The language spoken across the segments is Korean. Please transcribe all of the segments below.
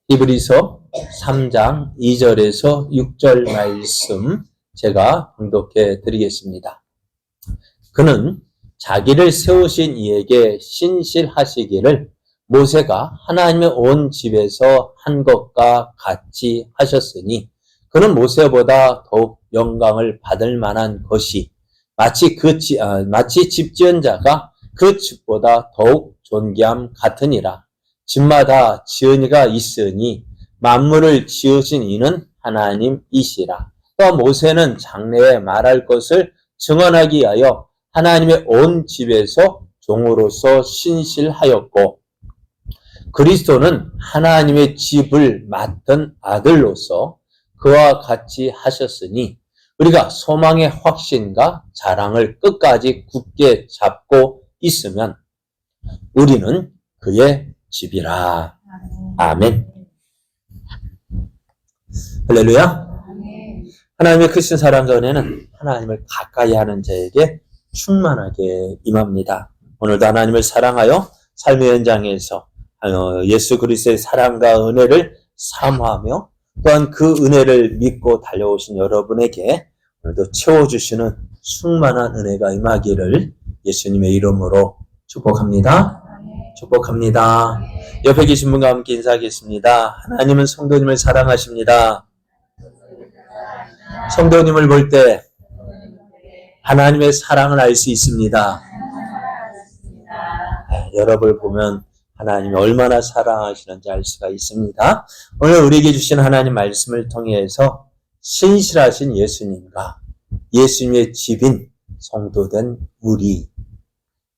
히브리서 3장 2절에서 6절 말씀 제가 봉독해 드리겠습니다. 그는 자기를 세우신 이에게 신실하시기를 모세가 하나님의 온 집에서 한 것과 같이 하셨으니 그는 모세보다 더욱 영광을 받을 만한 것이 마치 집 지은 자가 그 집보다 더욱 존귀함 같으니라. 집마다 지은 이가 있으니 만물을 지으신 이는 하나님이시라. 또 모세는 장래에 말할 것을 증언하기 위하여 하나님의 온 집에서 종으로서 신실하였고 그리스도는 하나님의 집을 맡은 아들로서 그와 같이 하셨으니 우리가 소망의 확신과 자랑을 끝까지 굳게 잡고 있으면 우리는 그의 집이라. 아멘. 할렐루야. 하나님의 크신 사랑과 은혜는 하나님을 가까이 하는 자에게 충만하게 임합니다. 오늘도 하나님을 사랑하여 삶의 현장에서 예수 그리스도의 사랑과 은혜를 사모하며 또한 그 은혜를 믿고 달려오신 여러분에게 오늘도 채워주시는 충만한 은혜가 임하기를 예수님의 이름으로 축복합니다. 축복합니다. 옆에 계신 분과 함께 인사하겠습니다. 하나님은 성도님을 사랑하십니다. 성도님을 볼 때 하나님의 사랑을 알 수 있습니다. 여러분을 보면 하나님이 얼마나 사랑하시는지 알 수가 있습니다. 오늘 우리에게 주신 하나님 말씀을 통해서 신실하신 예수님과 예수님의 집인 성도된 우리,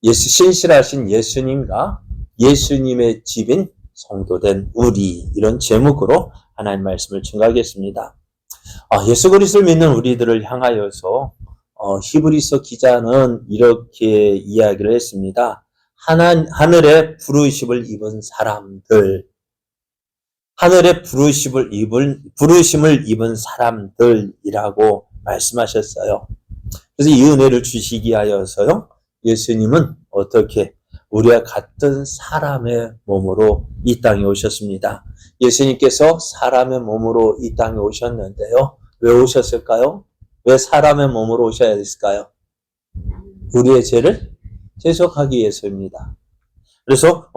신실하신 예수님과 예수님의 집인 성도된 우리, 이런 제목으로 하나님 말씀을 증거하겠습니다. 예수 그리스도를 믿는 우리들을 향하여서 히브리서 기자는 이렇게 이야기를 했습니다. 하늘의 부르심을 입은 사람들, 하늘의 부르심을 입은 사람들이라고 말씀하셨어요. 그래서 이 은혜를 주시기 하여서요, 예수님은 어떻게 우리와 같은 사람의 몸으로 이 땅에 오셨습니다. 예수님께서 사람의 몸으로 이 땅에 오셨는데요. 왜 오셨을까요? 왜 사람의 몸으로 오셔야 됐을까요? 우리의 죄를 대속하기 위해서입니다. 그래서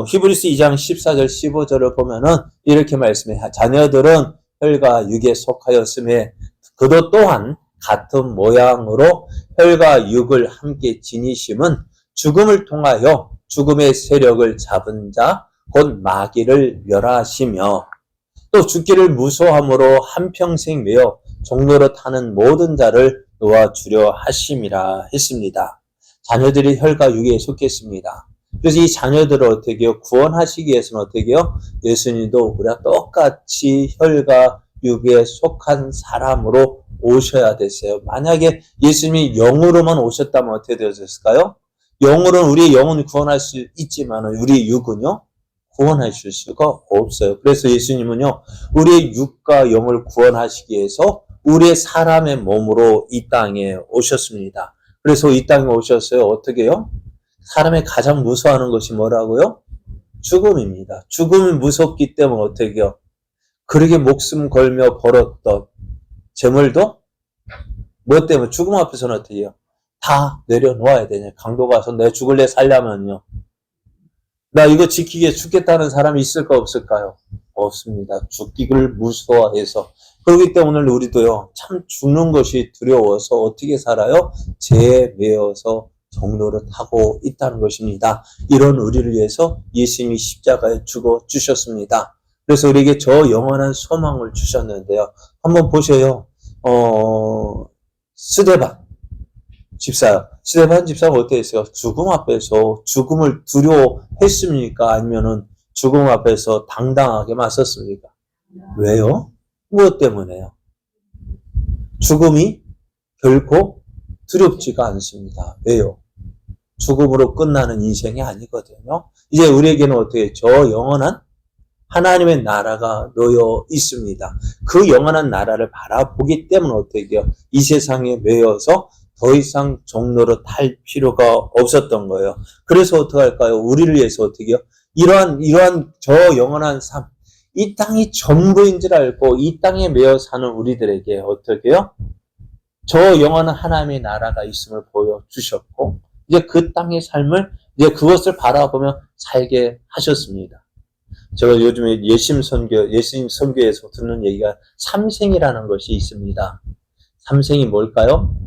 히브리서 2장 14절 15절을 보면은 이렇게 말씀해요. 자녀들은 혈과 육에 속하였음에 그도 또한 같은 모양으로 혈과 육을 함께 지니심은 죽음을 통하여 죽음의 세력을 잡은 자 곧 마귀를 멸하시며 또 죽기를 무소함으로 한평생 매어 종노릇하는 모든 자를 놓아주려 하심이라 했습니다. 자녀들이 혈과 육에 속했습니다. 그래서 이 자녀들을 어떻게 해요? 구원하시기 위해서는 어떻게 해요? 예수님도 우리가 똑같이 혈과 육에 속한 사람으로 오셔야 됐어요. 만약에 예수님이 영으로만 오셨다면 어떻게 되었을까요? 영으로는 우리의 영혼을 구원할 수 있지만 우리의 육은요? 구원하실 수가 없어요. 그래서 예수님은요, 우리의 육과 영을 구원하시기 위해서 우리의 사람의 몸으로 이 땅에 오셨습니다. 그래서 이 땅에 오셨어요. 어떻게 해요? 사람이 가장 무서워하는 것이 뭐라고요? 죽음입니다. 죽음이 무섭기 때문에 어떻게 해요? 그러게 목숨 걸며 벌었던 재물도 뭐 때문에 죽음 앞에서는 어떻게 해요? 다 내려놓아야 되냐. 강도 가서 내 죽을래 살려면요. 나 이거 지키기 위해 죽겠다는 사람이 있을까 없을까요? 없습니다. 죽기를 무서워해서. 그렇기 때문에 오늘 우리도요, 참 죽는 것이 두려워서 어떻게 살아요? 죄에 매여서 종노릇하고 있다는 것입니다. 이런 우리를 위해서 예수님이 십자가에 죽어 주셨습니다. 그래서 우리에게 저 영원한 소망을 주셨는데요. 한번 보세요. 스데반 집사가 어땠어요? 죽음 앞에서 죽음을 두려워했습니까? 아니면은 죽음 앞에서 당당하게 맞섰습니까? 왜요? 무엇 때문에요? 죽음이 결코 두렵지가 않습니다. 왜요? 죽음으로 끝나는 인생이 아니거든요. 이제 우리에게는 어떻게 저 영원한 하나님의 나라가 놓여 있습니다. 그 영원한 나라를 바라보기 때문에 어떻게 해요? 이 세상에 매여서 더 이상 종노릇 할 필요가 없었던 거예요. 그래서 어떻게 할까요? 우리를 위해서 어떻게 해요? 이러한 저 영원한 삶, 이 땅이 전부인 줄 알고 이 땅에 매여 사는 우리들에게 어떻게요? 저 영원한 하나님의 나라가 있음을 보여주셨고 이제 그 땅의 삶을 이제 그것을 바라보며 살게 하셨습니다. 제가 요즘에 예수님 선교에서 듣는 얘기가 삼생이라는 것이 있습니다. 삼생이 뭘까요?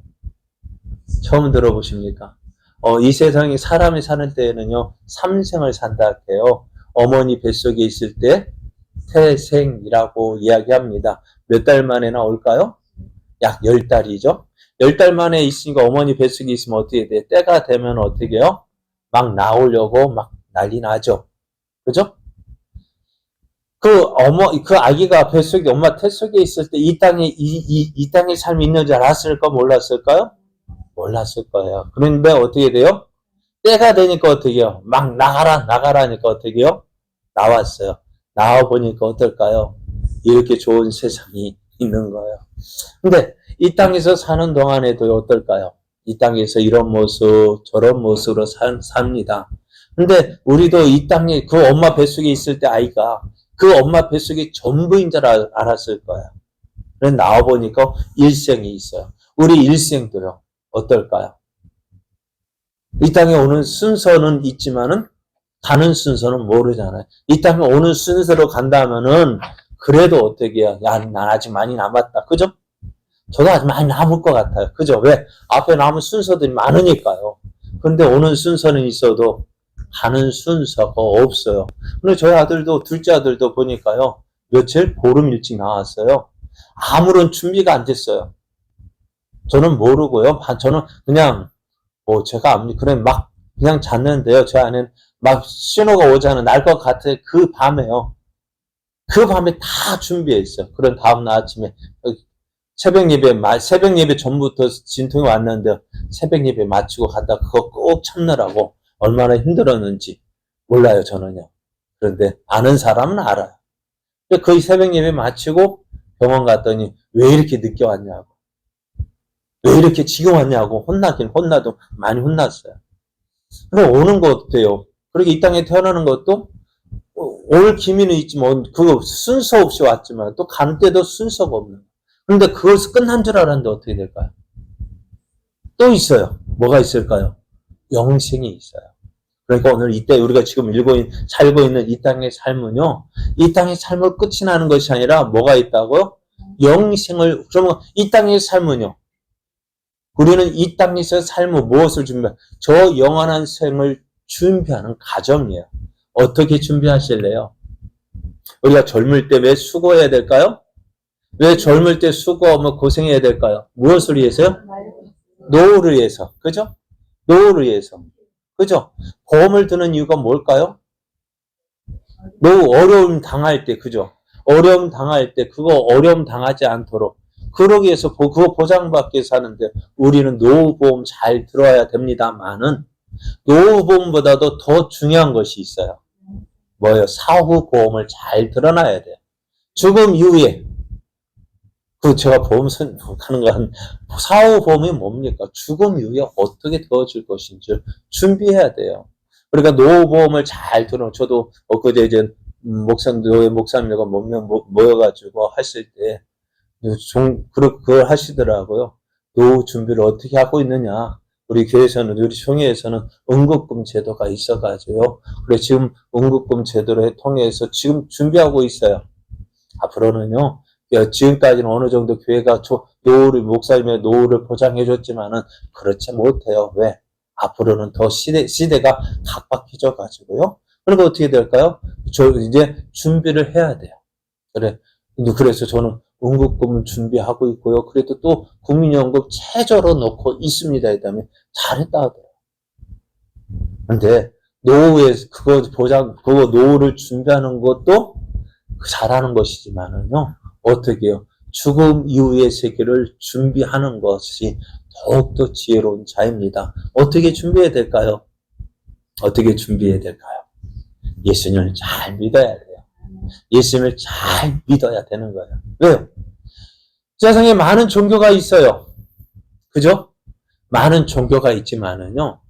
처음 들어보십니까? 이 세상에 사람이 사는 때에는요, 삼생을 산다 해요. 어머니 뱃속에 있을 때 태생이라고 이야기합니다. 몇 달 만에 나올까요? 약 10달이죠. 10달 만에 있으니까 어머니 뱃속에 있으면 어떻게 돼? 때가 되면 어떻게 해요? 막 나오려고 막 난리 나죠. 그죠? 그 아기가 뱃속에 엄마 태 속에 있을 때 이 땅에 삶이 있는 줄 알았을까? 몰랐을까요? 몰랐을 거예요. 그런데 어떻게 돼요? 때가 되니까 어떻게 해요? 막 나가라 하니까 어떻게 해요? 나왔어요. 나와보니까 어떨까요? 이렇게 좋은 세상이 있는 거예요. 근데 이 땅에서 사는 동안에도 어떨까요? 이 땅에서 이런 모습, 저런 모습으로 삽니다. 근데 우리도 이 땅에 그 엄마 뱃속에 있을 때 아이가 그 엄마 뱃속에 전부인 줄 알았을 거예요. 그래서 나와보니까 일생이 있어요. 우리 일생도요. 어떨까요? 이 땅에 오는 순서는 있지만은 가는 순서는 모르잖아요. 이 땅에 오는 순서로 간다면은 그래도 어떻게 해요? 야, 난 아직 많이 남았다. 그죠? 저도 아직 많이 남을 것 같아요. 그죠? 왜? 앞에 남은 순서들이 많으니까요. 근데 오는 순서는 있어도 가는 순서가 없어요. 근데 저희 아들도, 둘째 아들도 보니까요. 며칠? 보름 일찍 나왔어요. 아무런 준비가 안 됐어요. 저는 모르고요. 저는 그냥, 그래, 그냥 잤는데요. 제 안엔 막 신호가 오자는 날 것 같아. 그 밤에요. 그 밤에 다 준비했어요. 그런 다음날 아침에 새벽 예배 전부터 진통이 왔는데 새벽 예배 마치고 가다 그거 꼭 참느라고 얼마나 힘들었는지 몰라요, 저는요. 그런데 아는 사람은 알아요. 거의 새벽 예배 마치고 병원 갔더니 왜 이렇게 늦게 왔냐고. 왜 이렇게 지금 왔냐고 혼나도 많이 혼났어요. 근데 오는 거 어때요? 그렇게 이 땅에 태어나는 것도 올 기미는 있지만 그거 순서 없이 왔지만 또 간 때도 순서가 없는 거예요. 그런데 그것이 끝난 줄 알았는데 어떻게 될까요? 또 있어요. 뭐가 있을까요? 영생이 있어요. 그러니까 오늘 이때 우리가 지금 살고 있는 이 땅의 삶은요. 이 땅의 삶을 끝이 나는 것이 아니라 뭐가 있다고요? 영생을. 그러면 이 땅의 삶은요. 우리는 이 땅에서 삶을 무엇을 준비하는? 저 영원한 생을 준비하는 과정이에요. 어떻게 준비하실래요? 우리가 젊을 때 왜 수고해야 될까요? 왜 젊을 때 수고하면 고생해야 될까요? 무엇을 위해서요? 노후를 위해서. 그죠? 노후를 위해서. 그죠? 보험을 드는 이유가 뭘까요? 노후 어려움 당할 때, 그죠? 어려움 당할 때 그거 어려움 당하지 않도록 그러기 위해서 그거 보장받기 위해서 하는데 우리는 노후보험 잘 들어야 됩니다만은 노후보험보다도 더 중요한 것이 있어요. 뭐예요? 사후보험을 잘 들어놔야 돼요. 죽음 이후에 제가 보험 하는 건 사후보험이 뭡니까? 죽음 이후에 어떻게 되어질 것인지 준비해야 돼요. 그러니까 노후보험을 잘 들어. 저도 엊그제 이제 목사님들과 몇 명 모여가지고 했을 때 그걸 하시더라고요. 노후 준비를 어떻게 하고 있느냐. 우리 교회에서는, 우리 총회에서는 응급금 제도가 있어가지고요. 그래, 지금 응급금 제도를 통해서 지금 준비하고 있어요. 앞으로는요, 지금까지는 어느 정도 교회가 목사님의 노후를 보장해줬지만은 그렇지 못해요. 왜? 앞으로는 더 시대가 각박해져가지고요. 그러니까 어떻게 될까요? 이제 준비를 해야 돼요. 그래서 저는 응급금을 준비하고 있고요. 그래도 또 국민연금 최저로 놓고 있습니다. 그다음에 잘했다 하더라고요. 근데 노후에 그거 노후를 준비하는 것도 잘하는 것이지만은요. 어떻게 해요? 죽음 이후의 세계를 준비하는 것이 더욱더 지혜로운 자입니다. 어떻게 준비해야 될까요? 어떻게 준비해야 될까요? 예수님을 잘 믿어야 돼요. 예수님을 잘 믿어야 되는 거예요. 왜요? 세상에 많은 종교가 있어요. 그죠? 많은 종교가 있지만은요,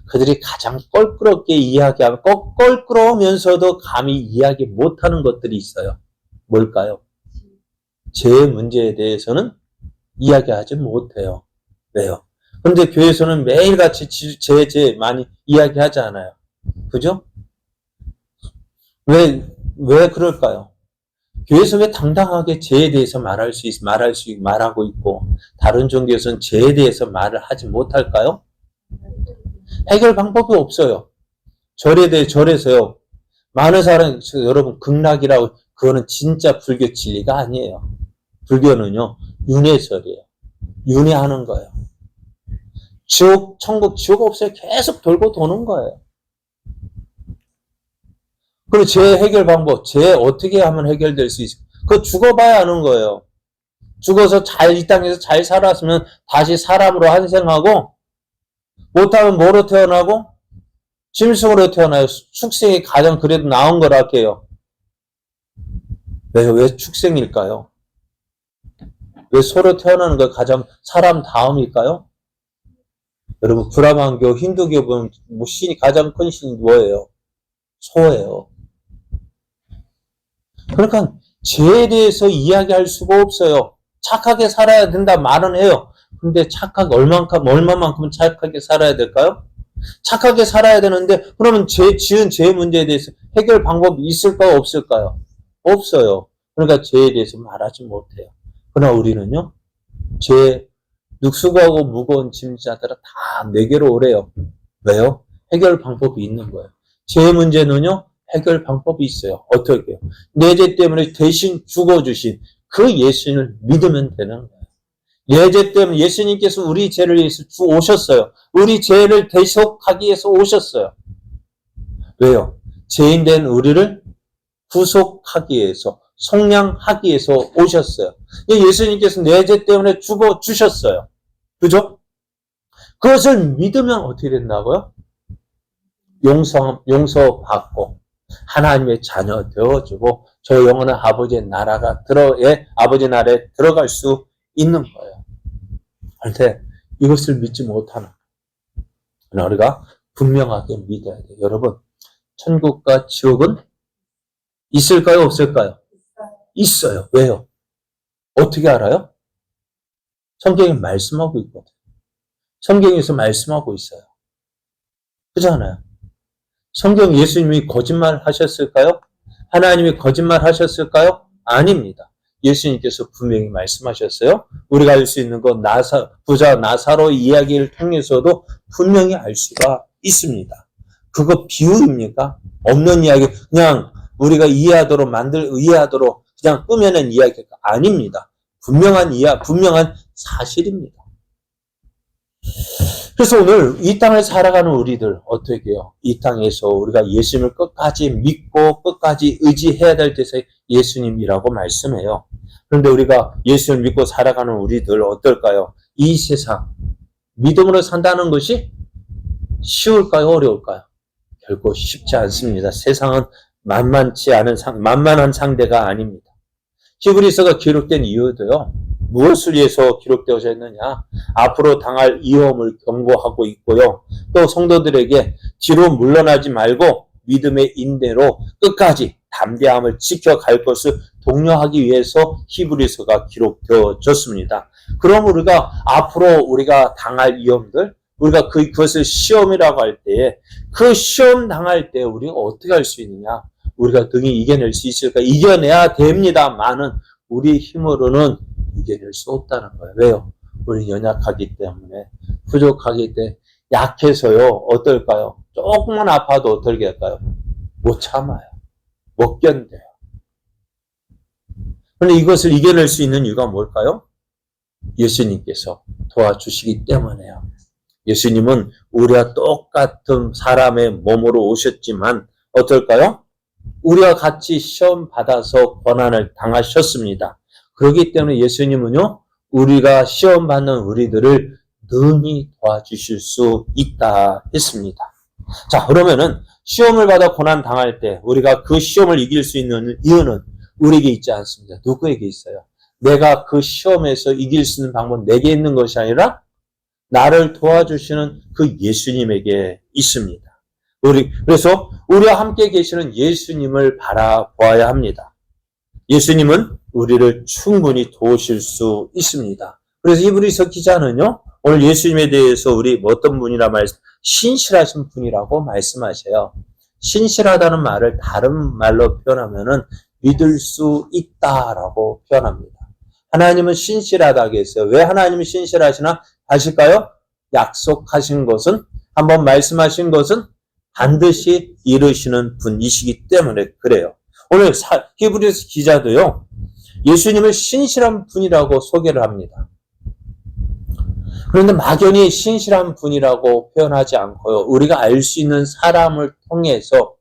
그들이 가장 껄끄럽게 이야기하고, 껄끄러우면서도 감히 이야기 못하는 것들이 있어요. 뭘까요? 제 문제에 대해서는 이야기하지 못해요. 왜요? 그런데 교회에서는 매일같이 제 많이 이야기하지 않아요. 그죠? 왜 그럴까요? 교회에서 왜 당당하게 죄에 대해서 말하고 있고, 다른 종교에서는 죄에 대해서 말을 하지 못할까요? 해결 방법이 없어요. 절에서요. 많은 사람, 여러분, 극락이라고, 그거는 진짜 불교 진리가 아니에요. 불교는요, 윤회설이에요. 윤회하는 거예요. 지옥, 천국, 지옥 없어요. 계속 돌고 도는 거예요. 그리고 죄 해결 방법, 죄 어떻게 하면 해결될 수 있을까? 그거 죽어봐야 하는 거예요. 죽어서 이 땅에서 잘 살았으면 다시 사람으로 환생하고, 못하면 뭐로 태어나고? 짐승으로 태어나요. 축생이 가장 그래도 나은 거라 해요. 왜 축생일까요? 왜 소로 태어나는 거 가장 사람 다음일까요? 여러분, 브라만교, 힌두교 보면 신이 가장 큰 신이 뭐예요? 소예요. 그러니까 죄에 대해서 이야기할 수가 없어요. 착하게 살아야 된다 말은 해요. 근데 얼마만큼 착하게 살아야 될까요? 착하게 살아야 되는데, 그러면 지은 죄 문제에 대해서 해결 방법이 있을까요? 없을까요? 없어요. 그러니까 죄에 대해서 말하지 못해요. 그러나 우리는요, 늑수고하고 무거운 짐자들은 다 내게로 오래요. 왜요? 해결 방법이 있는 거예요. 죄 문제는요, 해결 방법이 있어요. 어떻게요? 내 죄 때문에 대신 죽어주신 그 예수님을 믿으면 되는 거예요. 내 죄 때문에 예수님께서 우리 죄를 위해서 오셨어요. 우리 죄를 대속하기 위해서 오셨어요. 왜요? 죄인 된 우리를 구속하기 위해서, 속량하기 위해서 오셨어요. 예수님께서 내 죄 때문에 죽어주셨어요. 그죠? 그것을 믿으면 어떻게 된다고요? 용서받고 하나님의 자녀 되어주고 저 영혼은 아버지 나라에 들어갈 수 있는 거예요. 그런데 이것을 믿지 못하는 거예요. 우리가 분명하게 믿어야 돼요. 여러분, 천국과 지옥은 있을까요? 없을까요? 있어요. 왜요? 어떻게 알아요? 성경이 말씀하고 있거든요. 성경에서 말씀하고 있어요. 그렇잖아요. 성경 예수님이 거짓말 하셨을까요? 하나님이 거짓말 하셨을까요? 아닙니다. 예수님께서 분명히 말씀하셨어요. 우리가 알 수 있는 건 부자 나사로 이야기를 통해서도 분명히 알 수가 있습니다. 그거 비유입니까? 없는 이야기, 그냥 우리가 이해하도록 그냥 꾸며낸 이야기가 아닙니다. 분명한 사실입니다. 그래서 오늘 이 땅을 살아가는 우리들 어떻게 해요? 이 땅에서 우리가 예수님을 끝까지 믿고 끝까지 의지해야 될 때서 예수님이라고 말씀해요. 그런데 우리가 예수님을 믿고 살아가는 우리들 어떨까요? 이 세상 믿음으로 산다는 것이 쉬울까요? 어려울까요? 결코 쉽지 않습니다. 세상은 만만한 상대가 아닙니다. 히브리서가 기록된 이유도요. 무엇을 위해서 기록되어져 있느냐? 앞으로 당할 위험을 경고하고 있고요. 또 성도들에게 뒤로 물러나지 말고 믿음의 인내로 끝까지 담대함을 지켜갈 것을 독려하기 위해서 히브리서가 기록되어졌습니다. 그럼 앞으로 우리가 당할 위험들, 우리가 그것을 시험이라고 할 때에 그 시험 당할 때 우리가 어떻게 할 수 있느냐? 우리가 등이 이겨낼 수 있을까? 이겨내야 됩니다만은 우리 힘으로는 이겨낼 수 없다는 거예요. 왜요? 우리 연약하기 때문에, 부족하기 때문에, 약해서요. 어떨까요? 조금만 아파도 어떻게 할까요? 못 참아요. 못 견뎌요. 그런데 이것을 이겨낼 수 있는 이유가 뭘까요? 예수님께서 도와주시기 때문에요. 예수님은 우리와 똑같은 사람의 몸으로 오셨지만 어떨까요? 우리와 같이 시험 받아서 고난을 당하셨습니다. 그렇기 때문에 예수님은요, 우리가 시험 받는 우리들을 능히 도와주실 수 있다 했습니다. 자, 그러면은 시험을 받아 고난 당할 때 우리가 그 시험을 이길 수 있는 이유는 우리에게 있지 않습니다. 누구에게 있어요? 내가 그 시험에서 이길 수 있는 방법은 내게 있는 것이 아니라 나를 도와주시는 그 예수님에게 있습니다. 그래서 우리와 함께 계시는 예수님을 바라보아야 합니다. 예수님은 우리를 충분히 도우실 수 있습니다. 그래서 히브리서 기자는요, 오늘 예수님에 대해서 우리 어떤 분이라 신실하신 분이라고 말씀하셔요. 신실하다는 말을 다른 말로 표현하면은 믿을 수 있다라고 표현합니다. 하나님은 신실하다고 했어요. 왜 하나님이 신실하시나 하실까요? 약속하신 것은, 한번 말씀하신 것은 반드시 이루시는 분이시기 때문에 그래요. 오늘 히브리서 기자도요, 예수님을 신실한 분이라고 소개를 합니다. 그런데 막연히 신실한 분이라고 표현하지 않고요, 우리가 알 수 있는 사람을 통해서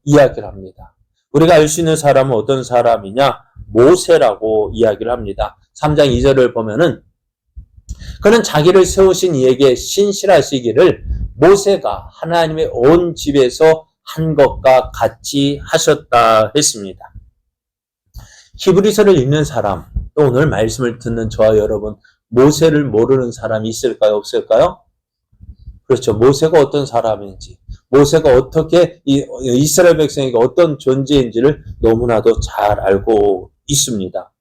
이야기를 합니다. 우리가 알 수 있는 사람은 어떤 사람이냐? 모세라고 이야기를 합니다. 3장 2절을 보면은, 그는 자기를 세우신 이에게 신실하시기를 모세가 하나님의 온 집에서 한 것과 같이 하셨다 했습니다. 히브리서를 읽는 사람, 또 오늘 말씀을 듣는 저와 여러분, 모세를 모르는 사람이 있을까요? 없을까요? 그렇죠. 모세가 어떤 사람인지, 모세가 어떻게 이스라엘 백성에게 어떤 존재인지를 너무나도 잘 알고 있습니다.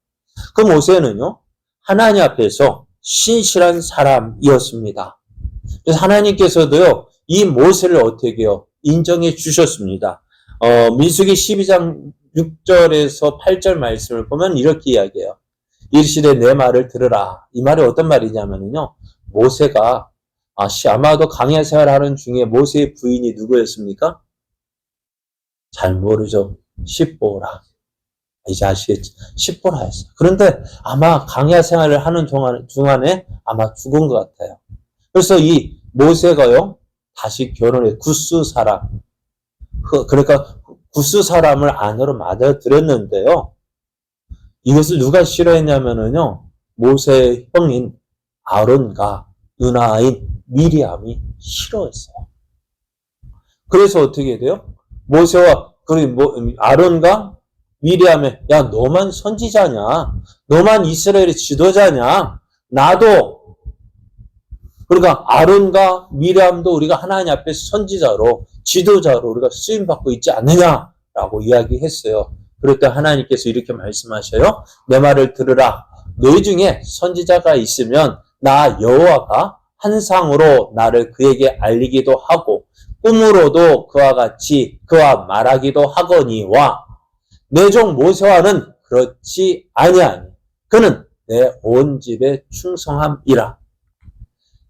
그 모세는요, 하나님 앞에서 신실한 사람이었습니다. 그래서 하나님께서도요, 이 모세를 어떻게 해요? 인정해 주셨습니다. 민수기 12장 6절에서 8절 말씀을 보면 이렇게 이야기해요. 이르시되 내 말을 들으라. 이 말이 어떤 말이냐면요, 모세가 아마도 광야 생활하는 중에 모세의 부인이 누구였습니까? 잘 모르죠. 십보라. 이제 아시겠죠? 십보라였어요. 그런데 아마 광야 생활을 하는 중간에 아마 죽은 것 같아요. 그래서 이 모세가요, 다시 결혼해 구스 사람, 그러니까 구스 사람을 아내로 맞아들였는데요. 이것을 누가 싫어했냐면은요, 모세의 형인 아론과 누나인 미리암이 싫어했어요. 그래서 어떻게 돼요? 모세와 아론과 미리암에, 야, 너만 선지자냐? 너만 이스라엘의 지도자냐? 나도, 그러니까 아론과 미리암도 우리가 하나님 앞에 선지자로, 지도자로 우리가 쓰임받고 있지 않느냐라고 이야기했어요. 그럴 때 하나님께서 이렇게 말씀하셔요. 내 말을 들으라. 너희 중에 선지자가 있으면 나 여호와가 환상으로 나를 그에게 알리기도 하고 꿈으로도 그와 같이 그와 말하기도 하거니와 내 종 모세와는 그렇지 아니하니 그는 내 온 집에 충성함이라.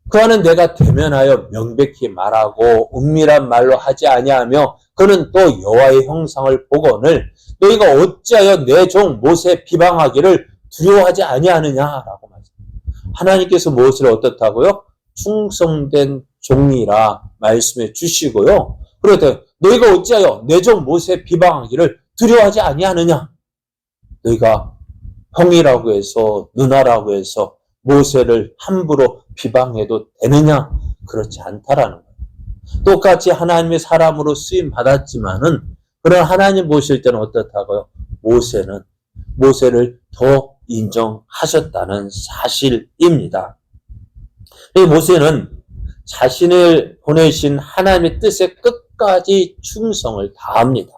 그와는 내가 대면하여 명백히 말하고 은밀한 말로 하지 아니하며 그는 또 여호와의 형상을 보거늘 너희가 어찌하여 내 종 모세 비방하기를 두려워하지 아니하느냐라고 말씀합니다. 하나님께서 모세를 어떻다고요? 충성된 종이라 말씀해 주시고요. 그런데 너희가 어찌하여 내 종 모세 비방하기를 두려워하지 아니하느냐? 너희가 형이라고 해서 누나라고 해서 모세를 함부로 비방해도 되느냐? 그렇지 않다라는 거예요. 똑같이 하나님의 사람으로 쓰임 받았지만은 그런 하나님 보실 때는 어떻다고요? 모세를 더 인정하셨다는 사실입니다. 이 모세는 자신을 보내신 하나님의 뜻에 끝까지 충성을 다합니다.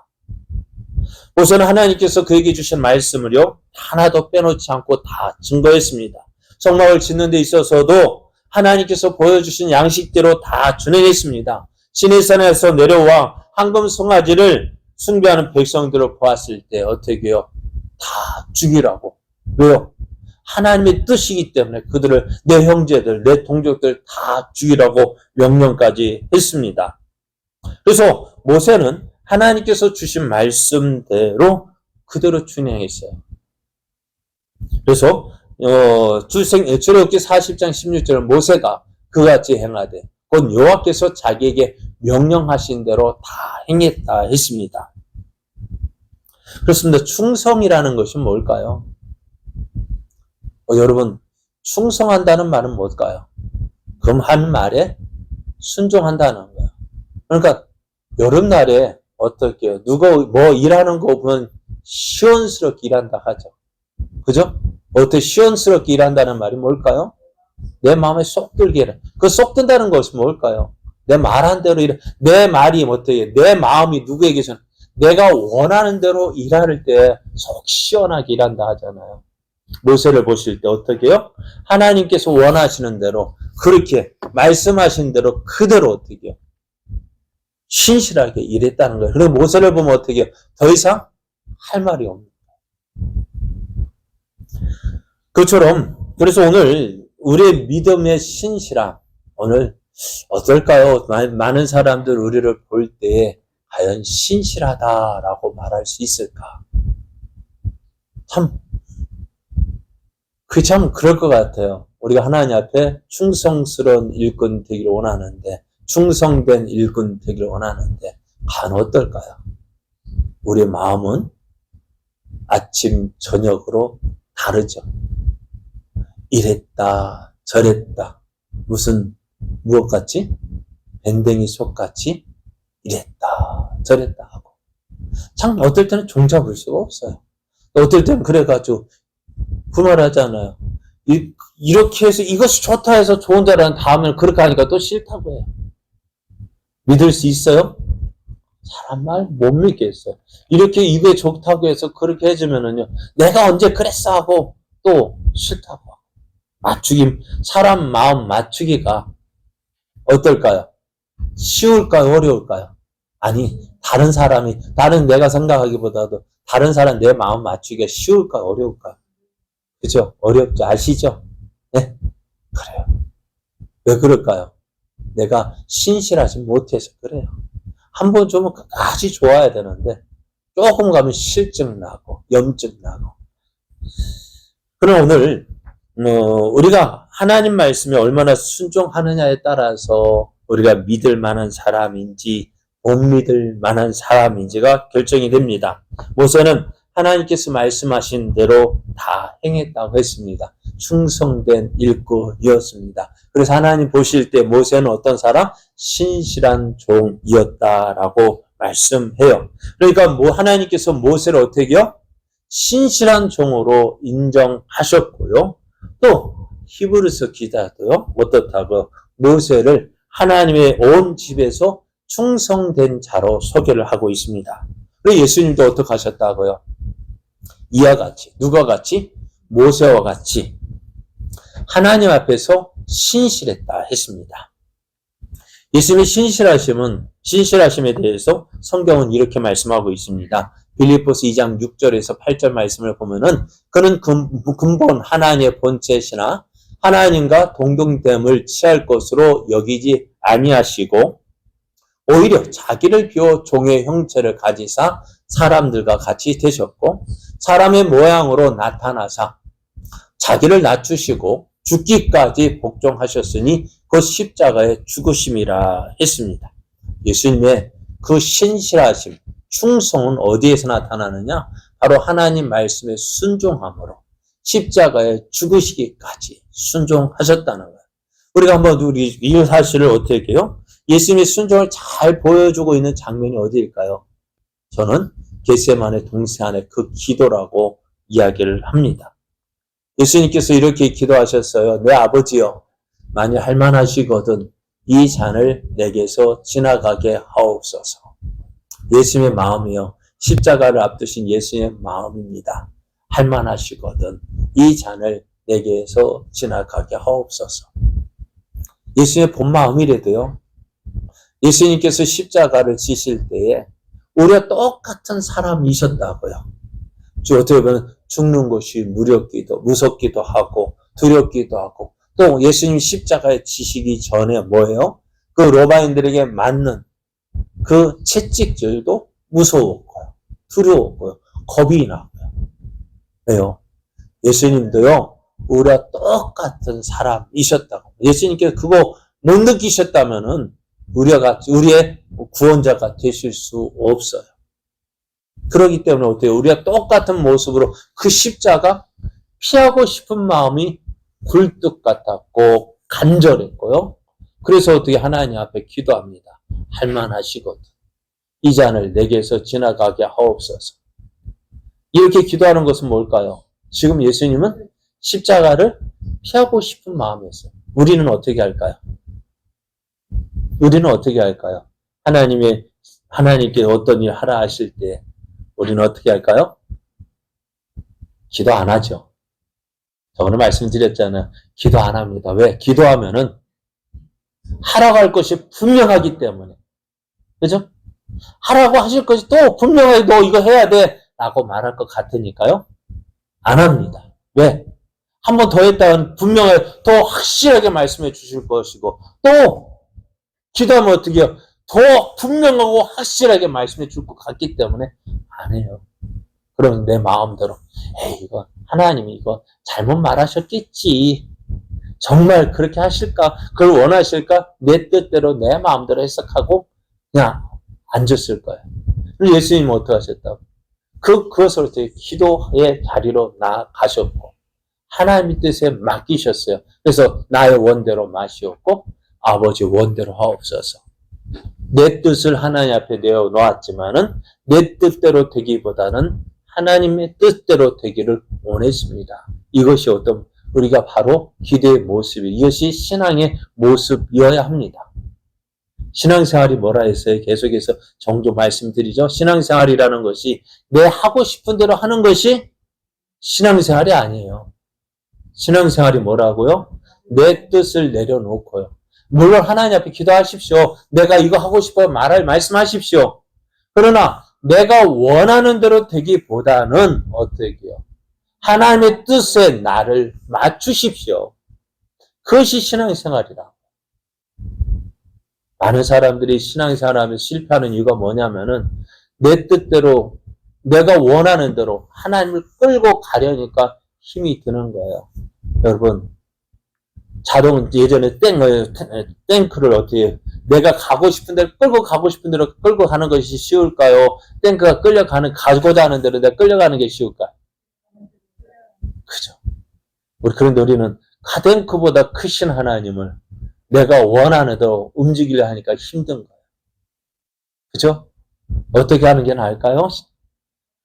모세는 하나님께서 그에게 주신 말씀을요, 하나도 빼놓지 않고 다 증거했습니다. 성막을 짓는 데 있어서도 하나님께서 보여주신 양식대로 다 준행했습니다. 시내산에서 내려와 황금 송아지를 숭배하는 백성들을 보았을 때 어떻게 해요? 다 죽이라고. 왜요? 하나님의 뜻이기 때문에 그들을 내 형제들, 내 동족들 다 죽이라고 명령까지 했습니다. 그래서 모세는 하나님께서 주신 말씀대로 그대로 준행했어요. 그래서 출애굽기 40장 16절 모세가 그같이 행하되 곧 여호와께서 자기에게 명령하신 대로 다 행했다 했습니다. 그렇습니다. 충성이라는 것이 뭘까요? 여러분, 충성한다는 말은 뭘까요? 그럼 한 말에 순종한다는 거예요. 그러니까 여름날에 어떻게 해요? 누가 뭐 일하는 거 보면 시원스럽게 일한다 하죠. 그죠? 어떻게 시원스럽게 일한다는 말이 뭘까요? 내 마음에 쏙 들게 일해. 그 쏙 든다는 것은 뭘까요? 내 말한 대로 일해. 내 말이 어떻게 내 마음이 누구에게서는 내가 원하는 대로 일할 때 속 시원하게 일한다 하잖아요. 모세를 보실 때 어떻게 해요? 하나님께서 원하시는 대로 그렇게 말씀하신 대로 그대로 어떻게 해요? 신실하게 일했다는 거예요. 그리고 모세를 보면 어떻게 해요? 더 이상 할 말이 없는 거예요. 그처럼 그래서 오늘 우리의 믿음의 신실함 오늘 어떨까요? 많은 사람들 우리를 볼 때 과연 신실하다라고 말할 수 있을까? 참 그럴 것 같아요. 우리가 하나님 앞에 충성스러운 일꾼 되기를 원하는데, 충성된 일꾼 되기를 원하는데, 과연 어떨까요? 우리의 마음은 아침, 저녁으로 다르죠. 이랬다, 저랬다. 무엇같이? 밴댕이 속같이 이랬다, 저랬다 하고. 참, 어떨 때는 종잡을 수가 없어요. 어떨 때는 그래가지고, 그 말 하잖아요. 이렇게 해서 이것이 좋다 해서 좋은 줄 알았는데 다음에는 그렇게 하니까 또 싫다고 해요. 믿을 수 있어요? 사람 말 못 믿겠어요. 이렇게 입에 좋다고 해서 그렇게 해주면은요, 내가 언제 그랬어 하고 또 싫다고 하고. 사람 마음 맞추기가 어떨까요? 쉬울까요? 어려울까요? 아니, 다른 내가 생각하기보다도 다른 사람 내 마음 맞추기가 쉬울까요? 어려울까요? 그죠? 어렵죠? 아시죠? 네? 그래요. 왜 그럴까요? 내가 신실하지 못해서 그래요. 한 번 주면 끝까지 좋아야 되는데 조금 가면 실증 나고 염증 나고. 그럼 오늘 우리가 하나님 말씀에 얼마나 순종하느냐에 따라서 우리가 믿을 만한 사람인지 못 믿을 만한 사람인지가 결정이 됩니다. 모세는 하나님께서 말씀하신 대로 다 행했다고 했습니다. 충성된 일꾼이었습니다. 그래서 하나님 보실 때 모세는 어떤 사람? 신실한 종이었다라고 말씀해요. 그러니까 하나님께서 모세를 어떻게 해요? 신실한 종으로 인정하셨고요. 또 히브리서 기자도요. 어떻다고 모세를 하나님의 온 집에서 충성된 자로 소개를 하고 있습니다. 그리고 예수님도 어떻게 하셨다고요? 이와 같이, 누가 같이? 모세와 같이 하나님 앞에서 신실했다 했습니다. 예수님의 신실하심에 대해서 성경은 이렇게 말씀하고 있습니다. 빌립보서 2장 6절에서 8절 말씀을 보면은 그는 근본 하나님의 본체시나 하나님과 동등됨을 취할 것으로 여기지 아니하시고 오히려 자기를 비워 종의 형체를 가지사 사람들과 같이 되셨고 사람의 모양으로 나타나사 자기를 낮추시고 죽기까지 복종하셨으니 그 십자가의 죽으심이라 했습니다. 예수님의 그 신실하심, 충성은 어디에서 나타나느냐? 바로 하나님 말씀에 순종함으로 십자가에 죽으시기까지 순종하셨다는 거예요. 우리가 한번 이 사실을 어떻게 해요? 예수님의 순종을 잘 보여주고 있는 장면이 어디일까요? 저는 겟세마네 동산 안에 그 기도라고 이야기를 합니다. 예수님께서 이렇게 기도하셨어요. 내 아버지여, 만일 할만하시거든 이 잔을 내게서 지나가게 하옵소서. 예수님의 마음이요. 십자가를 앞두신 예수님의 마음입니다. 할만하시거든 이 잔을 내게서 지나가게 하옵소서. 예수님의 본 마음이래도요. 예수님께서 십자가를 지실 때에 우리가 똑같은 사람이셨다고요. 어떻게 보면 죽는 것이 무섭기도 하고 두렵기도 하고 또 예수님 십자가에 지시기 전에 뭐예요? 그 로마인들에게 맞는 그 채찍질도 무서웠고요. 두려웠고요. 겁이 나고요. 왜요? 예수님도요. 우리와 똑같은 사람이셨다고. 예수님께서 그거 못 느끼셨다면은 우리의 구원자가 되실 수 없어요. 그렇기 때문에 어때요? 우리가 똑같은 모습으로 그 십자가 피하고 싶은 마음이 굴뚝 같았고 간절했고요. 그래서 어떻게 하나님 앞에 기도합니다. 할만하시거든 이 잔을 내게서 지나가게 하옵소서. 이렇게 기도하는 것은 뭘까요? 지금 예수님은 십자가를 피하고 싶은 마음이었어요. 우리는 어떻게 할까요? 하나님의 하나님께 어떤 일 하라 하실 때 우리는 어떻게 할까요? 기도 안 하죠. 저번에 말씀드렸잖아요. 기도 안 합니다. 왜? 기도하면은 하라고 할 것이 분명하기 때문에. 그죠? 하라고 하실 것이 또 분명하게 너 이거 해야 돼 라고 말할 것 같으니까요. 안 합니다. 왜? 한 번 더 했다간 분명하게 더 확실하게 말씀해 주실 것이고 또 기도하면 어떻게 해요? 더 분명하고 확실하게 말씀해 줄 것 같기 때문에 안 해요. 그러면 내 마음대로 이거 하나님이 이거 잘못 말하셨겠지. 정말 그렇게 하실까? 그걸 원하실까? 내 뜻대로 내 마음대로 해석하고 그냥 앉았을 거예요. 그리고 예수님은 어떻게 하셨다고? 그것을 기도의 자리로 나아가셨고 하나님의 뜻에 맡기셨어요. 그래서 나의 원대로 마시옵고 아버지 원대로 하옵소서. 내 뜻을 하나님 앞에 내어놓았지만은 내 뜻대로 되기보다는 하나님의 뜻대로 되기를 원했습니다. 이것이 어떤 우리가 바로 기도의 모습이 이것이 신앙의 모습이어야 합니다. 신앙생활이 뭐라 했어요? 계속해서 종종 말씀드리죠. 신앙생활이라는 것이 내 하고 싶은 대로 하는 것이 신앙생활이 아니에요. 신앙생활이 뭐라고요? 내 뜻을 내려놓고요. 물론 하나님 앞에 기도하십시오. 내가 이거 하고 싶어요. 말씀하십시오. 그러나 내가 원하는 대로 되기보다는 어떻게 해요? 하나님의 뜻에 나를 맞추십시오. 그것이 신앙생활이라. 많은 사람들이 신앙생활하면서 실패하는 이유가 뭐냐면은 내 뜻대로 내가 원하는 대로 하나님을 끌고 가려니까 힘이 드는 거예요. 여러분 자동 예전에 탱크를 어떻게 내가 가고 싶은 대로 끌고 가고 싶은 대로 끌고 가는 것이 쉬울까요? 탱크가 가고자 하는 대로 내가 끌려가는 게 쉬울까요? 그죠? 그런데 우리는 탱크보다 크신 하나님을 내가 원하는 대로 움직이려 하니까 힘든 거예요. 그죠? 어떻게 하는 게 나을까요?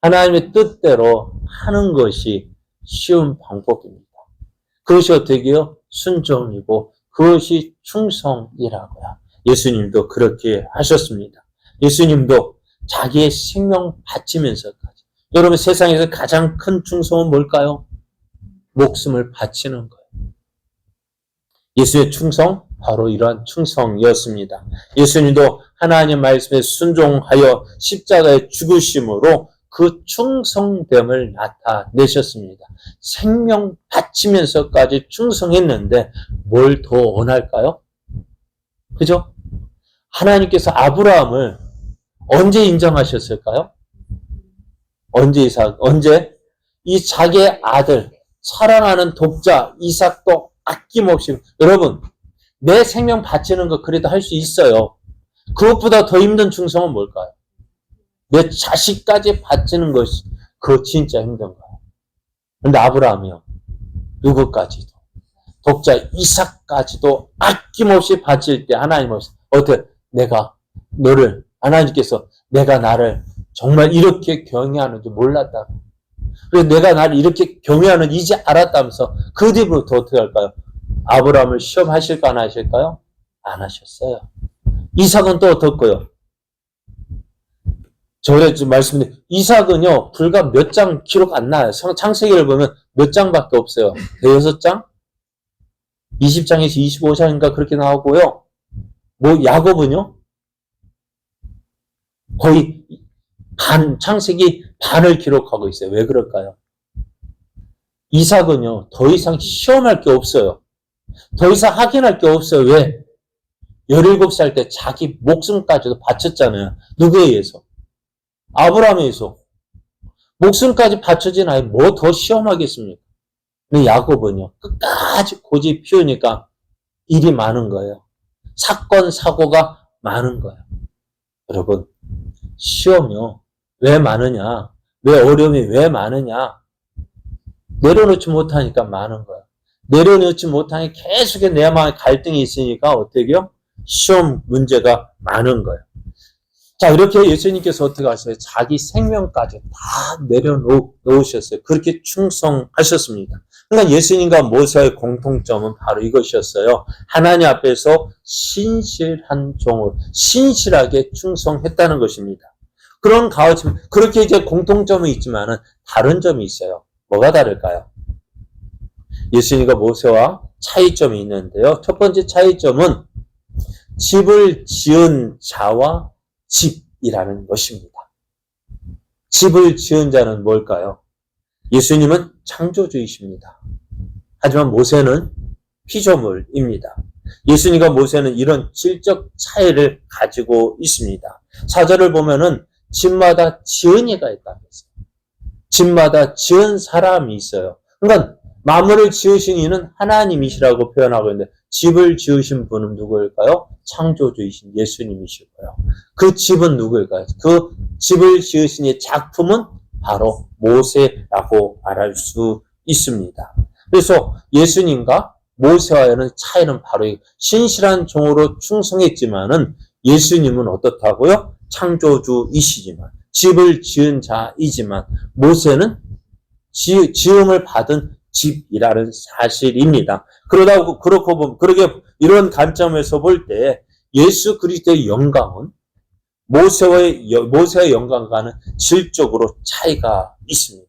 하나님의 뜻대로 하는 것이 쉬운 방법입니다. 그것이 어떻게 해요? 순종이고 그것이 충성이라고요. 예수님도 그렇게 하셨습니다. 예수님도 자기의 생명 바치면서까지. 여러분 세상에서 가장 큰 충성은 뭘까요? 목숨을 바치는 거예요. 예수의 충성? 바로 이러한 충성이었습니다. 예수님도 하나님 말씀에 순종하여 십자가의 죽으심으로 그 충성됨을 나타내셨습니다. 생명 바치면서까지 충성했는데 뭘 더 원할까요? 그죠? 하나님께서 아브라함을 언제 인정하셨을까요? 언제? 이 자기의 아들, 사랑하는 독자 이삭도 아낌없이 여러분 내 생명 바치는 거 그래도 할 수 있어요. 그것보다 더 힘든 충성은 뭘까요? 내 자식까지 바치는 것이 그거 진짜 힘든 거예요. 그런데 아브라함이요. 누구까지도 독자 이삭까지도 아낌없이 바칠 때 하나님은 어떻게 하나님께서 내가 나를 정말 이렇게 경외하는 줄 몰랐다. 그래서 내가 나를 이렇게 경외하는 이제 알았다면서 그 뒤부터 어떻게 할까요? 아브라함을 시험하실까 안 하실까요? 안 하셨어요. 이삭은 또 어떻고요? 저번에 좀 말씀드린 이삭은요 불과 몇 장 기록 안 나요. 창세기를 보면 몇 장밖에 없어요. 대여섯 장? 20장에서 25장인가 그렇게 나오고요. 야곱은요? 거의 창세기 반을 기록하고 있어요. 왜 그럴까요? 이삭은요 더 이상 시험할 게 없어요. 더 이상 확인할 게 없어요. 왜? 17살 때 자기 목숨까지도 바쳤잖아요. 누구에 의해서? 아브라함에 의해서. 목숨까지 바쳐진 아이 뭐 더 시험하겠습니까? 근데 야곱은요 끝까지 고집 피우니까 일이 많은 거예요. 사건 사고가 많은 거예요. 여러분 시험이요 왜 많으냐? 왜 어려움이 왜 많으냐? 내려놓지 못하니까 많은 거예요. 내려놓지 못하니 계속해 내 마음에 갈등이 있으니까 어떻게 해요? 시험 문제가 많은 거예요. 자, 이렇게 예수님께서 어떻게 하셨어요? 자기 생명까지 다 내려놓으셨어요. 그렇게 충성하셨습니다. 그러니까 예수님과 모세의 공통점은 바로 이것이었어요. 하나님 앞에서 신실한 종으로, 신실하게 충성했다는 것입니다. 그런 가우치, 그렇게 이제 공통점은 있지만은 다른 점이 있어요. 뭐가 다를까요? 예수님과 모세와 차이점이 있는데요. 첫 번째 차이점은 집을 지은 자와 집이라는 것입니다. 집을 지은 자는 뭘까요? 예수님은 창조주이십니다. 하지만 모세는 피조물입니다. 예수님과 모세는 이런 질적 차이를 가지고 있습니다. 4절을 보면은 집마다 지은 이가 있다고 했어요. 집마다 지은 사람이 있어요. 그러니까 만물을 지으신 이는 하나님이시라고 표현하고 있는데 집을 지으신 분은 누구일까요? 창조주이신 예수님이시고요. 그 집은 누구일까요? 그 집을 지으신 이 작품은 바로 모세라고 말할 수 있습니다. 그래서 예수님과 모세와의 차이는 바로 신실한 종으로 충성했지만은 예수님은 어떻다고요? 창조주이시지만 집을 지은 자이지만 모세는 지음을 받은 집이라는 사실입니다. 그렇고 보면, 이런 관점에서 볼 때 예수 그리스도의 영광은 모세의 영광과는 질적으로 차이가 있습니다.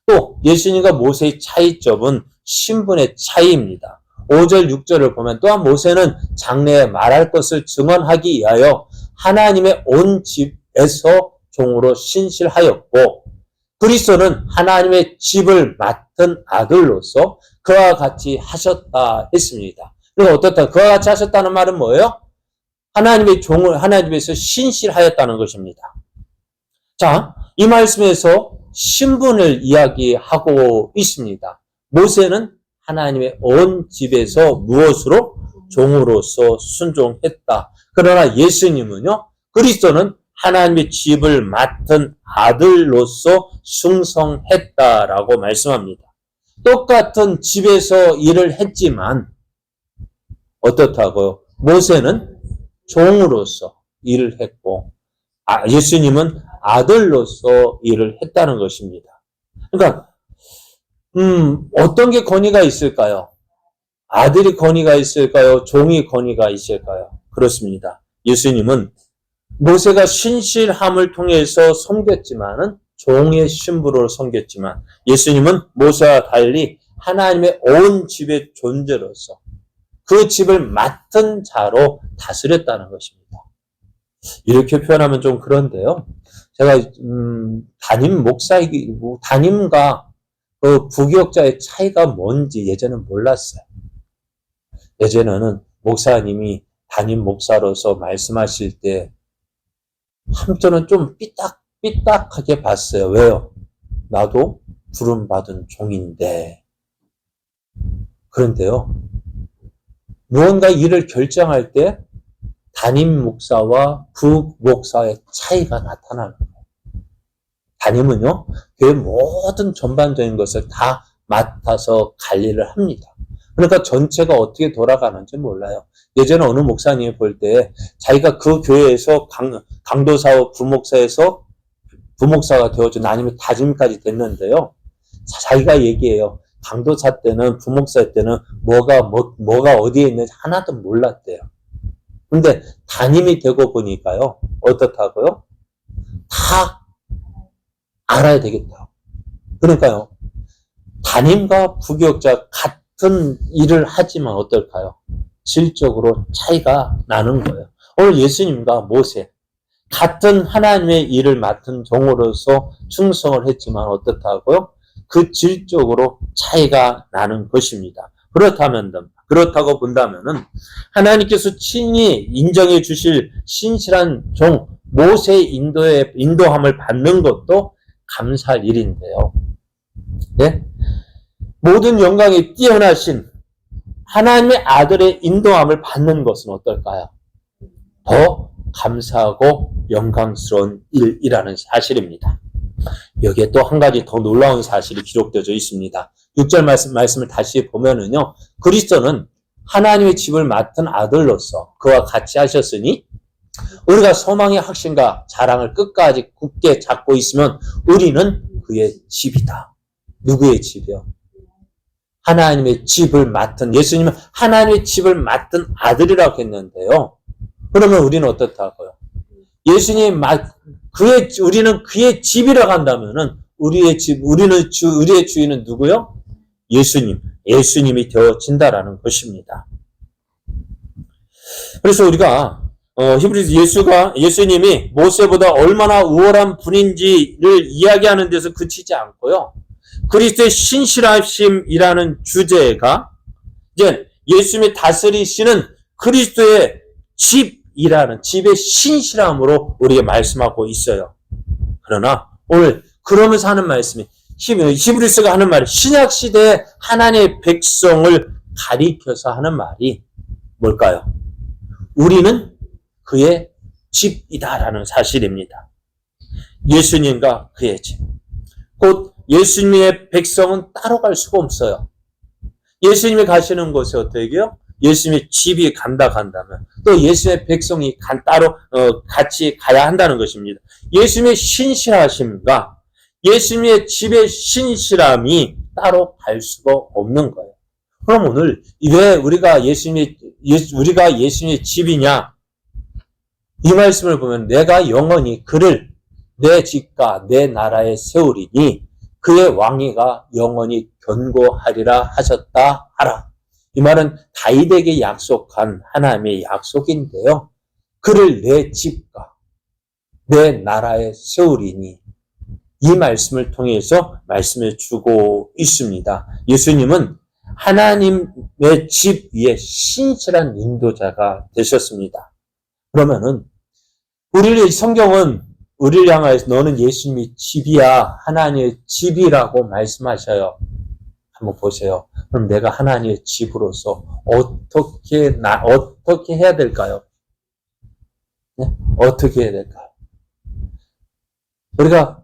또 예수님과 모세의 차이점은 신분의 차이입니다. 5절, 6절을 보면 또한 모세는 장래에 말할 것을 증언하기 위하여 하나님의 온 집에서 종으로 신실하였고 그리스도는 하나님의 집을 맡은 아들로서 그와 같이 하셨다 했습니다. 그래서 어떻다? 그와 같이 하셨다는 말은 뭐예요? 하나님의 종을 하나님에서 신실하였다는 것입니다. 자, 이 말씀에서 신분을 이야기하고 있습니다. 모세는 하나님의 온 집에서 무엇으로? 종으로서 순종했다. 그러나 예수님은요, 그리스도는 하나님의 집을 맡은 아들로서 충성했다라고 말씀합니다. 똑같은 집에서 일을 했지만 어떻다고요? 모세는 종으로서 일을 했고 예수님은 아들로서 일을 했다는 것입니다. 그러니까 어떤 게 권위가 있을까요? 아들이 권위가 있을까요? 종이 권위가 있을까요? 그렇습니다. 예수님은 모세가 신실함을 통해서 섬겼지만은 종의 신부로 섬겼지만 예수님은 모세와 달리 하나님의 온 집의 존재로서 그 집을 맡은 자로 다스렸다는 것입니다. 이렇게 표현하면 좀 그런데요. 제가 담임과 그 부교육자의 차이가 뭔지 예전엔 몰랐어요. 예전에는 목사님이 담임 목사로서 말씀하실 때 한편은 좀 삐딱하게 봤어요. 왜요? 나도 부름받은 종인데. 그런데요. 무언가 일을 결정할 때 담임 목사와 부목사의 차이가 나타나는 거예요. 담임은요, 교회 모든 전반적인 것을 다 맡아서 관리를 합니다. 그러니까 전체가 어떻게 돌아가는지 몰라요. 예전에 어느 목사님이 볼 때 자기가 그 교회에서 강도사와 부목사에서 부목사가 되어준 아니면 다짐까지 됐는데요. 자기가 얘기해요. 강도사 때는 부목사 때는 뭐가 어디에 있는지 하나도 몰랐대요. 근데 담임이 되고 보니까요. 어떻다고요? 다 알아야 되겠다. 그러니까요. 담임과 부교육자 같은 일을 하지만 어떨까요? 질적으로 차이가 나는 거예요. 오늘 예수님과 모세 같은 하나님의 일을 맡은 종으로서 충성을 했지만 어떻다고요? 그 질적으로 차이가 나는 것입니다. 그렇다고 본다면은 하나님께서 친히 인정해 주실 신실한 종 모세의 인도함을 받는 것도 감사할 일인데요. 네? 모든 영광이 뛰어나신 하나님의 아들의 인도함을 받는 것은 어떨까요? 더 감사하고 영광스러운 일이라는 사실입니다. 여기에 또 한 가지 더 놀라운 사실이 기록되어 있습니다. 6절 말씀을 다시 보면은요, 그리스도는 하나님의 집을 맡은 아들로서 그와 같이 하셨으니 우리가 소망의 확신과 자랑을 끝까지 굳게 잡고 있으면 우리는 그의 집이다. 누구의 집이요? 하나님의 집을 맡은, 예수님은 하나님의 집을 맡은 아들이라고 했는데요. 그러면 우리는 어떻다고요? 우리는 그의 집이라고 한다면은 우리의 주인은 누구요? 예수님이 되어진다라는 것입니다. 그래서 우리가 히브리서 예수님이 모세보다 얼마나 우월한 분인지를 이야기하는 데서 그치지 않고요. 그리스도의 신실하심이라는 주제가 이제 예수님이 다스리시는 그리스도의 집이라는 집의 신실함으로 우리에게 말씀하고 있어요. 그러나 오늘 그러면서 하는 말씀이 히브리서가 하는 말이 신약시대의 하나님의 백성을 가리켜서 하는 말이 뭘까요? 우리는 그의 집이다라는 사실입니다. 예수님과 그의 집. 곧 예수님의 백성은 따로 갈 수가 없어요. 예수님이 가시는 곳에 어떻게 해요? 예수님의 집이 간다면 또 예수님의 백성이 따로 같이 가야 한다는 것입니다. 예수님의 신실하심과 예수님의 집의 신실함이 따로 갈 수가 없는 거예요. 그럼 오늘 왜 우리가 예수님의 집이냐? 이 말씀을 보면 내가 영원히 그를 내 집과 내 나라에 세우리니 그의 왕위가 영원히 견고하리라 하셨다 하라. 이 말은 다윗에게 약속한 하나님의 약속인데요. 그를 내 집과 내 나라에 세우리니 이 말씀을 통해서 말씀해 주고 있습니다. 예수님은 하나님의 집 위에 신실한 인도자가 되셨습니다. 그러면은 성경은 우리를 향하여서 너는 예수님의 집이야, 하나님의 집이라고 말씀하셔요. 한번 보세요. 그럼 내가 하나님의 집으로서 어떻게 해야 될까요? 네? 어떻게 해야 될까요? 우리가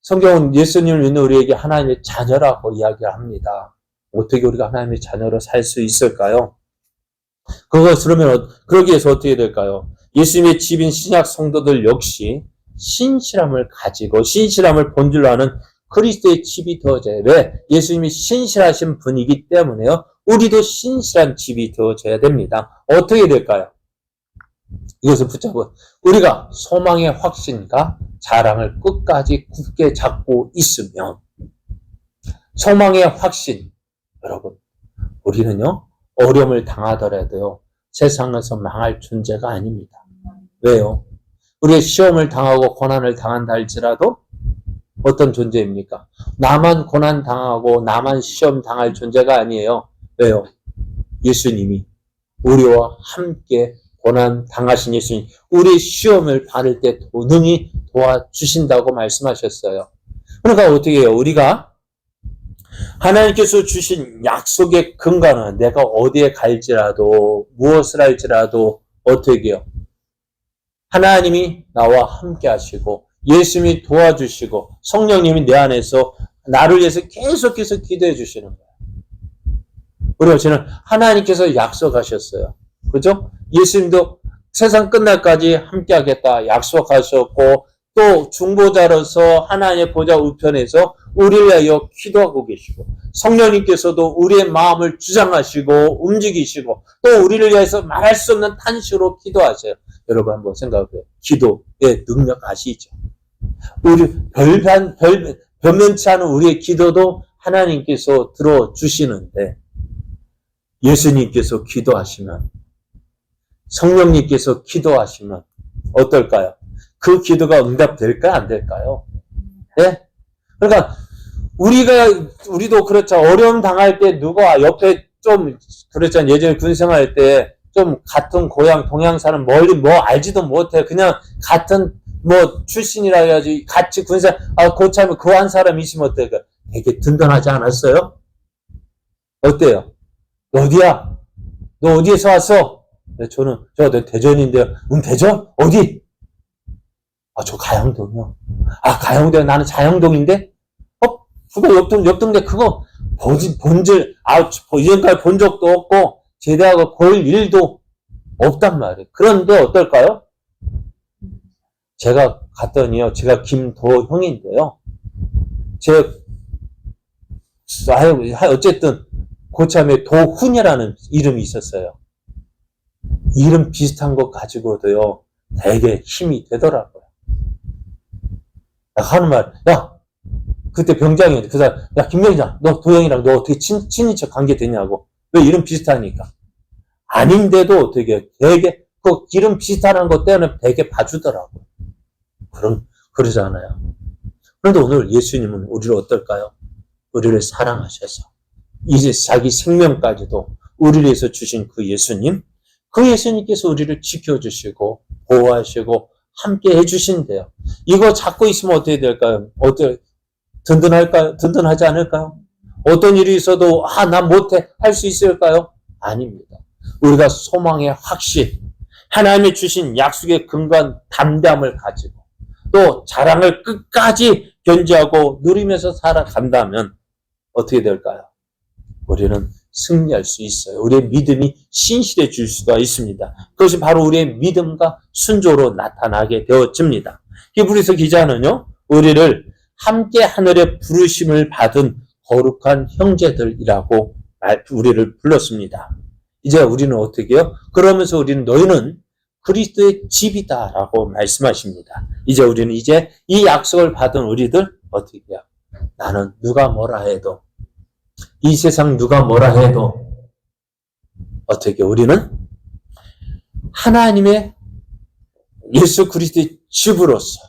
성경은 예수님을 믿는 우리에게 하나님의 자녀라고 이야기를 합니다. 어떻게 우리가 하나님의 자녀로 살 수 있을까요? 그러기 위해서 어떻게 될까요? 예수님의 집인 신약 성도들 역시 신실함을 가지고 신실함을 본질로 하는 그리스도의 집이 되어져야 돼. 왜? 예수님이 신실하신 분이기 때문에요. 우리도 신실한 집이 되어져야 됩니다. 어떻게 될까요? 이것을 붙잡은 우리가 소망의 확신과 자랑을 끝까지 굳게 잡고 있으면 소망의 확신, 여러분, 우리는요 어려움을 당하더라도요 세상에서 망할 존재가 아닙니다. 왜요? 우리의 시험을 당하고 고난을 당한다 할지라도 어떤 존재입니까? 나만 고난 당하고 나만 시험 당할 존재가 아니에요. 왜요? 예수님이 우리와 함께 고난 당하신 예수님, 우리 시험을 받을 때 능히 도와주신다고 말씀하셨어요. 그러니까 어떻게 해요? 우리가 하나님께서 주신 약속의 근거는 내가 어디에 갈지라도 무엇을 할지라도 어떻게 해요? 하나님이 나와 함께 하시고 예수님이 도와주시고 성령님이 내 안에서 나를 위해서 계속해서 기도해 주시는 거예요. 우리가 저는 하나님께서 약속하셨어요. 그죠? 예수님도 세상 끝날까지 함께 하겠다 약속하셨고 또 중보자로서 하나님의 보좌 우편에서 우리를 위하여 기도하고 계시고 성령님께서도 우리의 마음을 주장하시고 움직이시고 또 우리를 위해서 말할 수 없는 탄식으로 기도하세요. 여러분 한번 생각해요. 기도의 능력 아시죠? 우리 변변치 않은 우리의 기도도 하나님께서 들어주시는데 예수님께서 기도하시면 성령님께서 기도하시면 어떨까요? 그 기도가 응답될까요? 안 될까요? 네? 그러니까 우리도 그렇죠. 어려움 당할 때 누가 옆에 좀 그렇잖아요. 예전에 군 생활할 때 좀 같은 고향 동양 사람 멀리 알지도 못해. 그냥 같은 출신이라 해야지 같이 군생활 고참에 그 한 사람 있으면 어때요? 되게 든든하지 않았어요? 어때요? 너 어디야? 너 어디에서 왔어? 네, 저 대전인데요. 대전? 어디? 저 가양동이요. 가양동 나는 자양동인데? 그거 옆 동네 그거 본질 이전까지 본 적도 없고 제대하고 볼 일도 없단 말이에요. 그런데 어떨까요? 제가 갔더니요, 제가 김도형인데요. 어쨌든, 고참에 도훈이라는 이름이 있었어요. 이름 비슷한 거 가지고도요, 되게 힘이 되더라고요. 하는 말, 야, 그때 병장이었는데, 그 사람, 야, 김병장, 너 도형이랑 너 어떻게 친인척 관계 되냐고. 왜 이름 비슷하니까. 아닌데도 되게, 그 이름 비슷한 것 때문에 되게 봐주더라고요. 그러잖아요. 그런데 오늘 예수님은 우리를 어떨까요? 우리를 사랑하셔서, 이제 자기 생명까지도 우리를 위해서 주신 그 예수님께서 우리를 지켜주시고, 보호하시고, 함께 해주신대요. 이거 잡고 있으면 어떻게 될까요? 든든할까요? 든든하지 않을까요? 어떤 일이 있어도, 난 못해. 할 수 있을까요? 아닙니다. 우리가 소망의 확신, 하나님이 주신 약속의 근거한 담대함을 가지고, 또 자랑을 끝까지 견지하고 누리면서 살아간다면 어떻게 될까요? 우리는 승리할 수 있어요. 우리의 믿음이 신실해질 수가 있습니다. 그것이 바로 우리의 믿음과 순조로 나타나게 되어집니다. 히브리서 기자는요, 우리를 함께 하늘의 부르심을 받은 거룩한 형제들이라고 우리를 불렀습니다. 이제 우리는 어떻게 해요? 그러면서 우리는 너희는 그리스도의 집이다라고 말씀하십니다. 이제 우리는 이 약속을 받은 우리들 어떻게 해요? 나는 누가 뭐라 해도, 이 세상 누가 뭐라 해도 어떻게 우리는 하나님의 예수 그리스도의 집으로서,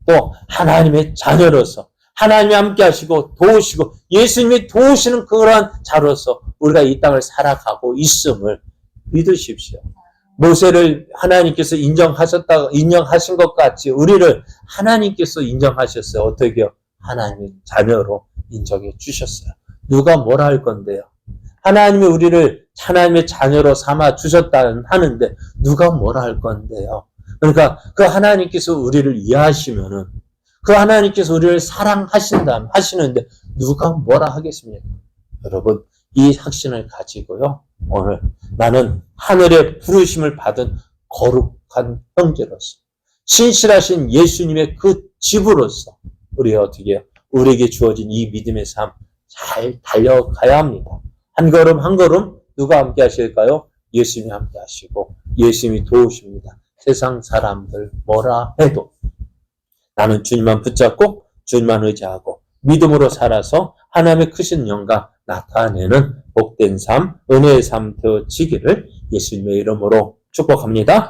또 하나님의 자녀로서, 하나님이 함께 하시고 도우시고 예수님이 도우시는 그러한 자로서 우리가 이 땅을 살아가고 있음을 믿으십시오. 모세를 하나님께서 인정하신 것 같이 우리를 하나님께서 인정하셨어요. 어떻게요? 하나님의 자녀로 인정해 주셨어요. 누가 뭐라 할 건데요? 하나님이 우리를 하나님의 자녀로 삼아 주셨다는 하는데 누가 뭐라 할 건데요? 그러니까 그 하나님께서 우리를 이해하시면은, 그 하나님께서 우리를 하시는데 누가 뭐라 하겠습니까? 여러분, 이 확신을 가지고요, 오늘 나는 하늘의 부르심을 받은 거룩한 형제로서, 신실하신 예수님의 그 집으로서 우리가 어떻게 해요? 우리에게 주어진 이 믿음의 삶 잘 달려가야 합니다. 한 걸음 한 걸음 누가 함께 하실까요? 예수님이 함께 하시고 예수님이 도우십니다. 세상 사람들 뭐라 해도 나는 주님만 붙잡고 주님만 의지하고 믿음으로 살아서 하나님의 크신 영광 나타내는 복된 삶, 은혜의 삶 되어지기를 예수님의 이름으로 축복합니다.